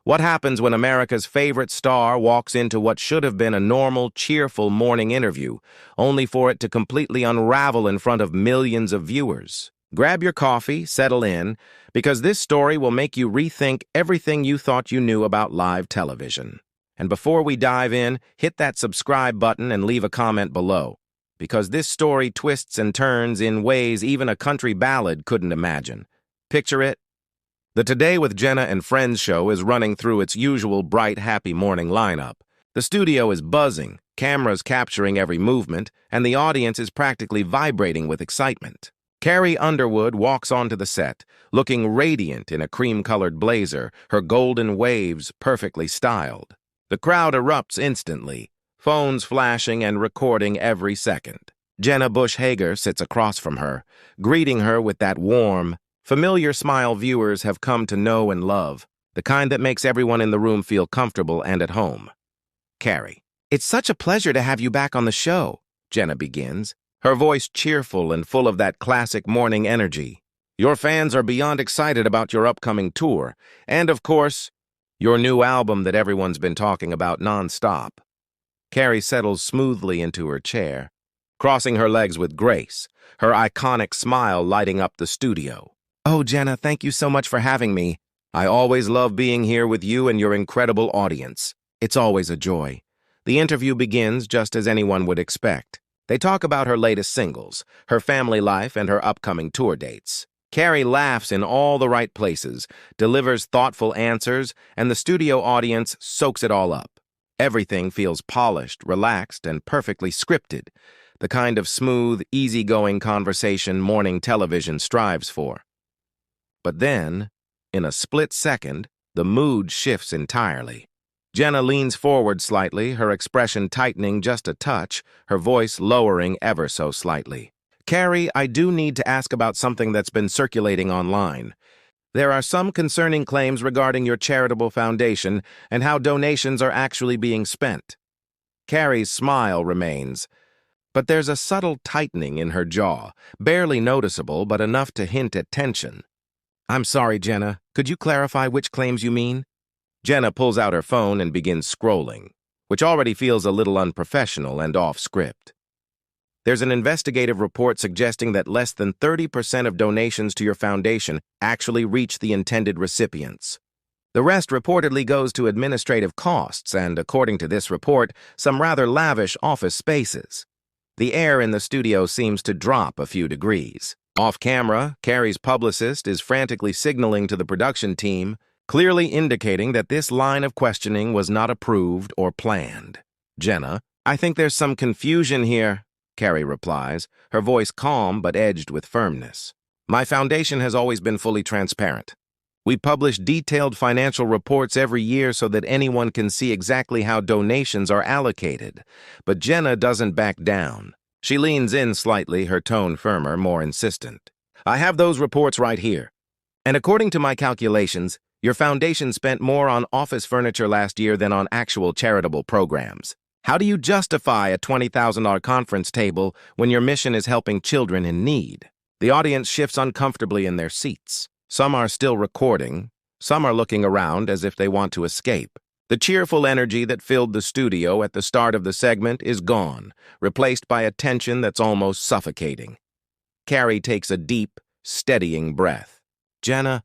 What happens when America's favorite star walks into what should have been a normal, cheerful morning interview, only for it to completely unravel in front of millions of viewers? Grab your coffee, settle in, because this story will make you rethink everything you thought you knew about live television. And before we dive in, hit that subscribe button and leave a comment below, because this story twists and turns in ways even a country ballad couldn't imagine. Picture it. The Today with Jenna and Friends show is running through its usual bright, happy morning lineup. The studio is buzzing, cameras capturing every movement, and the audience is practically vibrating with excitement. Carrie Underwood walks onto the set, looking radiant in a cream-colored blazer, her golden waves perfectly styled. The crowd erupts instantly, phones flashing and recording every second. Jenna Bush Hager sits across from her, greeting her with that warm, familiar smile viewers have come to know and love, the kind that makes everyone in the room feel comfortable and at home. Carrie: "It's such a pleasure to have you back on the show," Jenna begins, her voice cheerful and full of that classic morning energy. "Your fans are beyond excited about your upcoming tour, and of course, your new album that everyone's been talking about non-stop." Carrie settles smoothly into her chair, crossing her legs with grace, her iconic smile lighting up the studio. "Oh, Jenna, thank you so much for having me. I always love being here with you and your incredible audience. It's always a joy." The interview begins just as anyone would expect. They talk about her latest singles, her family life, and her upcoming tour dates. Carrie laughs in all the right places, delivers thoughtful answers, and the studio audience soaks it all up. Everything feels polished, relaxed, and perfectly scripted, the kind of smooth, easygoing conversation morning television strives for. But then, in a split second, the mood shifts entirely. Jenna leans forward slightly, her expression tightening just a touch, her voice lowering ever so slightly. "Carrie, I do need to ask about something that's been circulating online. There are some concerning claims regarding your charitable foundation and how donations are actually being spent." Carrie's smile remains, but there's a subtle tightening in her jaw, barely noticeable but enough to hint at tension. "I'm sorry, Jenna. Could you clarify which claims you mean?" Jenna pulls out her phone and begins scrolling, which already feels a little unprofessional and off-script. There's an investigative report suggesting that less than 30% of donations to your foundation actually reach the intended recipients. The rest reportedly goes to administrative costs and, according to this report, some rather lavish office spaces. The air in the studio seems to drop a few degrees. Off-camera, Carrie's publicist is frantically signaling to the production team, clearly indicating that this line of questioning was not approved or planned. "Jenna, I think there's some confusion here," Carrie replies, her voice calm but edged with firmness. "My foundation has always been fully transparent. We publish detailed financial reports every year so that anyone can see exactly how donations are allocated. But Jenna doesn't back down. She leans in slightly, her tone firmer, more insistent. "I have those reports right here. And according to my calculations, your foundation spent more on office furniture last year than on actual charitable programs. How do you justify a $20,000 conference table when your mission is helping children in need?" The audience shifts uncomfortably in their seats. Some are still recording, some are looking around as if they want to escape. The cheerful energy that filled the studio at the start of the segment is gone, replaced by a tension that's almost suffocating. Carrie takes a deep, steadying breath. "Jenna,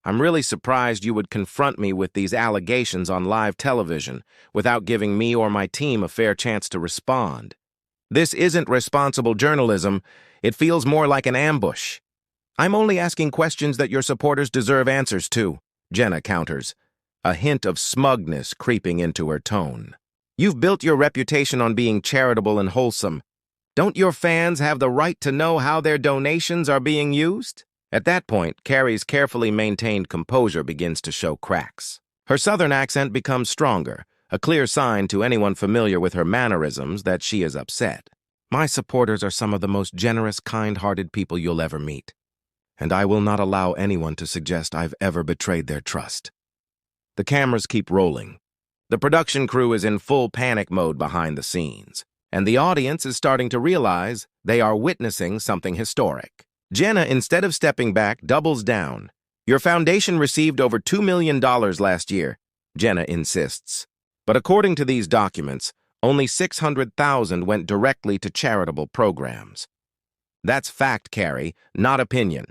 I'm really surprised you would confront me with these allegations on live television without giving me or my team a fair chance to respond. This isn't responsible journalism. It feels more like an ambush." "I'm only asking questions that your supporters deserve answers to," Jenna counters, a hint of smugness creeping into her tone. "You've built your reputation on being charitable and wholesome. Don't your fans have the right to know how their donations are being used?" At that point, Carrie's carefully maintained composure begins to show cracks. Her southern accent becomes stronger, a clear sign to anyone familiar with her mannerisms that she is upset. "My supporters are some of the most generous, kind-hearted people you'll ever meet, and I will not allow anyone to suggest I've ever betrayed their trust." The cameras keep rolling. The production crew is in full panic mode behind the scenes, and the audience is starting to realize they are witnessing something historic. Jenna, instead of stepping back, doubles down. "Your foundation received over $2 million last year. Jenna insists. But according to these documents, only 600,000 went directly to charitable programs. That's fact, Carrie, not opinion.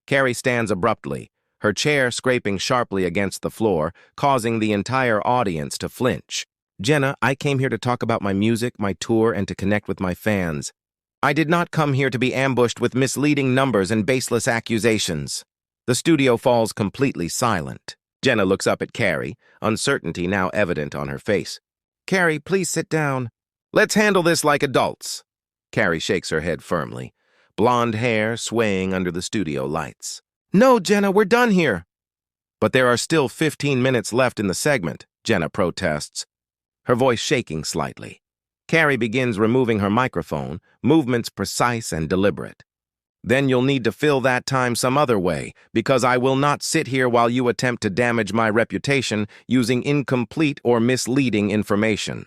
Carrie stands abruptly, her chair scraping sharply against the floor, causing the entire audience to flinch. Jenna, I came here to talk about my music, my tour, and to connect with my fans. I did not come here to be ambushed with misleading numbers and baseless accusations. The studio falls completely silent. Jenna looks up at Carrie, uncertainty now evident on her face. Carrie, please sit down. Let's handle this like adults. Carrie shakes her head firmly, blonde hair swaying under the studio lights. No, Jenna, we're done here. But there are still 15 minutes left in the segment, Jenna protests, her voice shaking slightly. Carrie begins removing her microphone, movements precise and deliberate. Then you'll need to fill that time some other way, because I will not sit here while you attempt to damage my reputation using incomplete or misleading information.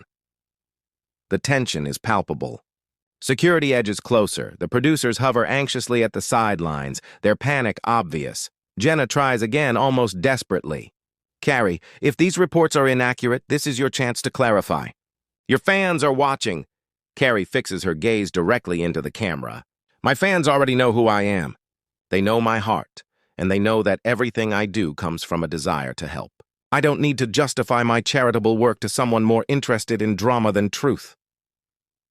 The tension is palpable. Security edges closer. The producers hover anxiously at the sidelines, their panic obvious. Jenna tries again, almost desperately. Carrie, if these reports are inaccurate, this is your chance to clarify. Your fans are watching. Carrie fixes her gaze directly into the camera. My fans already know who I am. They know my heart, and they know that everything I do comes from a desire to help. I don't need to justify my charitable work to someone more interested in drama than truth.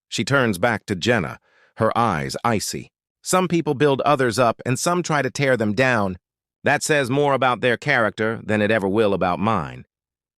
She turns back to Jenna, her eyes icy. Some people build others up, and some try to tear them down. That says more about their character than it ever will about mine.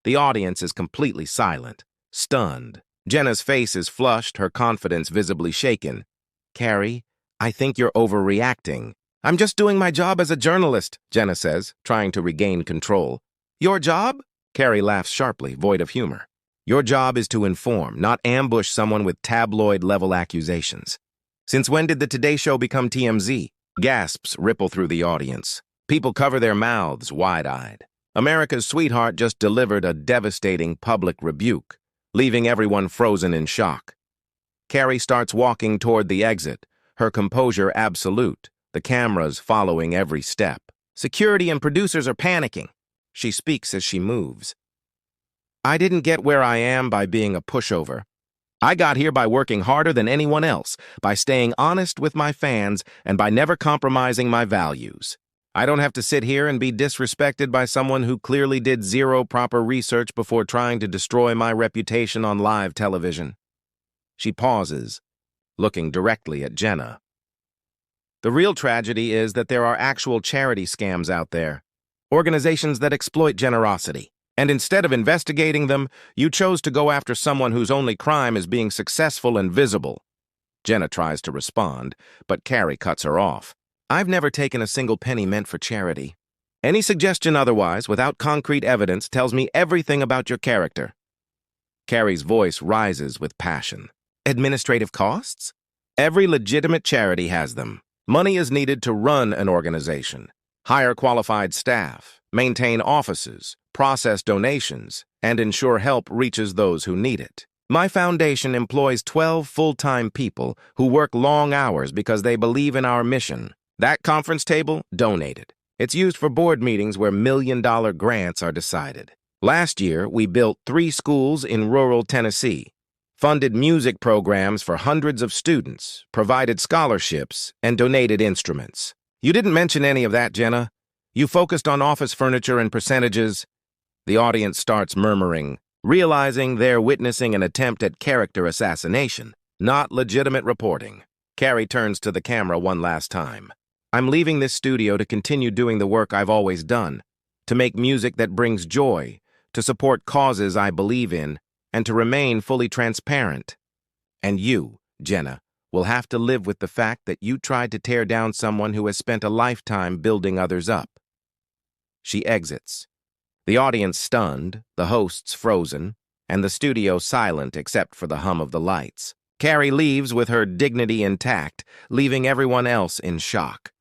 The audience is completely silent, stunned. Jenna's face is flushed, her confidence visibly shaken. Carrie, I think you're overreacting. I'm just doing my job as a journalist, Jenna says, trying to regain control. Your job? Carrie laughs sharply, void of humor. Your job is to inform, not ambush someone with tabloid-level accusations. Since when did the Today Show become TMZ? Gasps ripple through the audience. People cover their mouths wide-eyed. America's sweetheart just delivered a devastating public rebuke, leaving everyone frozen in shock. Carrie starts walking toward the exit, her composure absolute, the cameras following every step. Security and producers are panicking. She speaks as she moves. I didn't get where I am by being a pushover. I got here by working harder than anyone else, by staying honest with my fans, and by never compromising my values. I don't have to sit here and be disrespected by someone who clearly did zero proper research before trying to destroy my reputation on live television. She pauses, looking directly at Jenna. The real tragedy is that there are actual charity scams out there, organizations that exploit generosity. And instead of investigating them, you chose to go after someone whose only crime is being successful and visible. Jenna tries to respond, but Carrie cuts her off. I've never taken a single penny meant for charity. Any suggestion otherwise, without concrete evidence, tells me everything about your character. Carrie's voice rises with passion. Administrative costs? Every legitimate charity has them. Money is needed to run an organization, hire qualified staff, maintain offices, process donations, and ensure help reaches those who need it. My foundation employs 12 full-time people who work long hours because they believe in our mission. That conference table, donated. It's used for board meetings where million-dollar grants are decided. Last year, we built 3 schools in rural Tennessee, funded music programs for hundreds of students, provided scholarships, and donated instruments. You didn't mention any of that, Jenna. You focused on office furniture and percentages. The audience starts murmuring, realizing they're witnessing an attempt at character assassination, not legitimate reporting. Carrie turns to the camera one last time. I'm leaving this studio to continue doing the work I've always done, to make music that brings joy, to support causes I believe in, and to remain fully transparent. And you, Jenna, will have to live with the fact that you tried to tear down someone who has spent a lifetime building others up. She exits. The audience stunned, the hosts frozen, and the studio silent except for the hum of the lights. Carrie leaves with her dignity intact, leaving everyone else in shock.